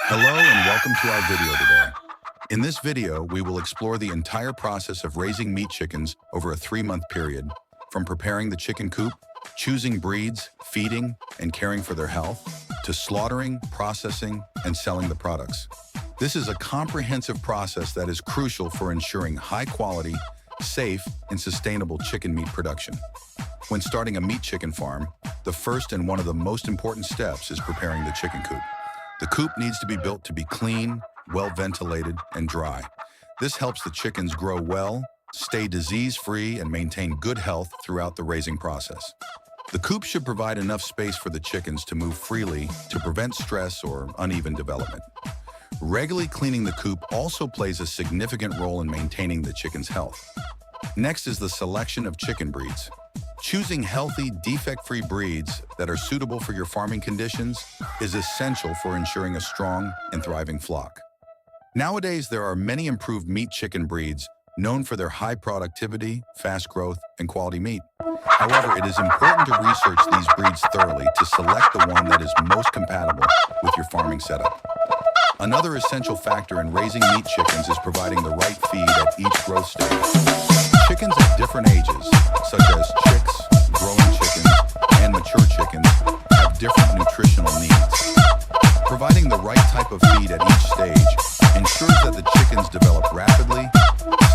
Hello and welcome to our video today. In this video, we will explore the entire process of raising meat chickens over a 3-month period, from preparing the chicken coop, choosing breeds, feeding, and caring for their health, to slaughtering, processing, and selling the products. This is a comprehensive process that is crucial for ensuring high quality, safe, and sustainable chicken meat production. When starting a meat chicken farm, the first and one of the most important steps is preparing the chicken coop. The coop needs to be built to be clean, well-ventilated, and dry. This helps the chickens grow well, stay disease-free, and maintain good health throughout the raising process. The coop should provide enough space for the chickens to move freely to prevent stress or uneven development. Regularly cleaning the coop also plays a significant role in maintaining the chicken's health. Next is the selection of chicken breeds. Choosing healthy, defect-free breeds that are suitable for your farming conditions is essential for ensuring a strong and thriving flock. Nowadays, there are many improved meat chicken breeds known for their high productivity, fast growth, and quality meat. However, it is important to research these breeds thoroughly to select the one that is most compatible with your farming setup. Another essential factor in raising meat chickens is providing the right feed at each growth stage. Chickens at different ages, such as chicks, growing chickens, and mature chickens, have different nutritional needs. Providing the right type of feed at each stage ensures that the chickens develop rapidly,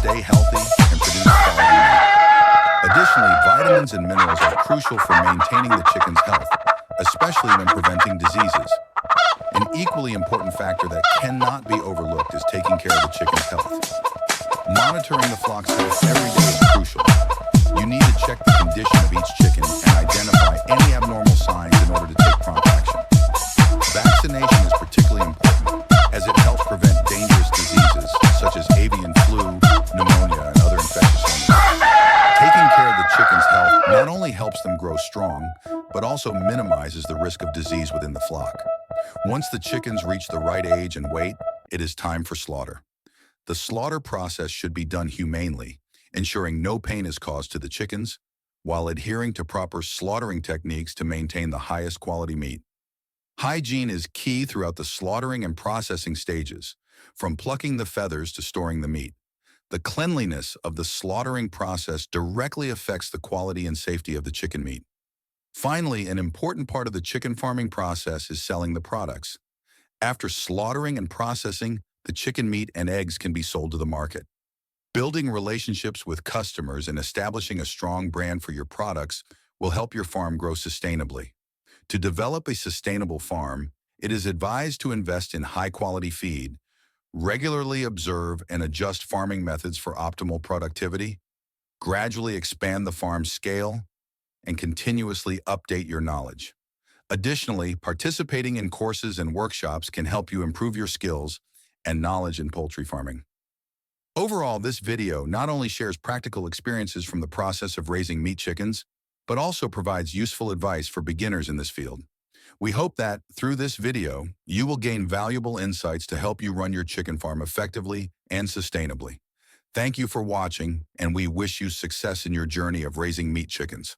stay healthy, and produce quality meat. Additionally, vitamins and minerals are crucial for maintaining the chicken's health, especially when preventing diseases. An equally important factor that cannot be overlooked is taking care of the chicken's health. Monitoring the flock's health every day is crucial. You need to check the condition of each chicken and identify any abnormal signs in order to take prompt action. Vaccination is particularly important as it helps prevent dangerous diseases such as avian flu, pneumonia, and other infectious illnesses. Taking care of the chicken's health not only helps them grow strong, but also minimizes the risk of disease within the flock. Once the chickens reach the right age and weight, it is time for slaughter. The slaughter process should be done humanely, ensuring no pain is caused to the chickens, while adhering to proper slaughtering techniques to maintain the highest quality meat. Hygiene is key throughout the slaughtering and processing stages, from plucking the feathers to storing the meat. The cleanliness of the slaughtering process directly affects the quality and safety of the chicken meat. Finally, an important part of the chicken farming process is selling the products. After slaughtering and processing, the chicken meat and eggs can be sold to the market. Building relationships with customers and establishing a strong brand for your products will help your farm grow sustainably. To develop a sustainable farm, it is advised to invest in high-quality feed, regularly observe and adjust farming methods for optimal productivity, gradually expand the farm's scale, and continuously update your knowledge. Additionally, participating in courses and workshops can help you improve your skills and knowledge in poultry farming. Overall, this video not only shares practical experiences from the process of raising meat chickens, but also provides useful advice for beginners in this field. We hope that, through this video, you will gain valuable insights to help you run your chicken farm effectively and sustainably. Thank you for watching, and we wish you success in your journey of raising meat chickens.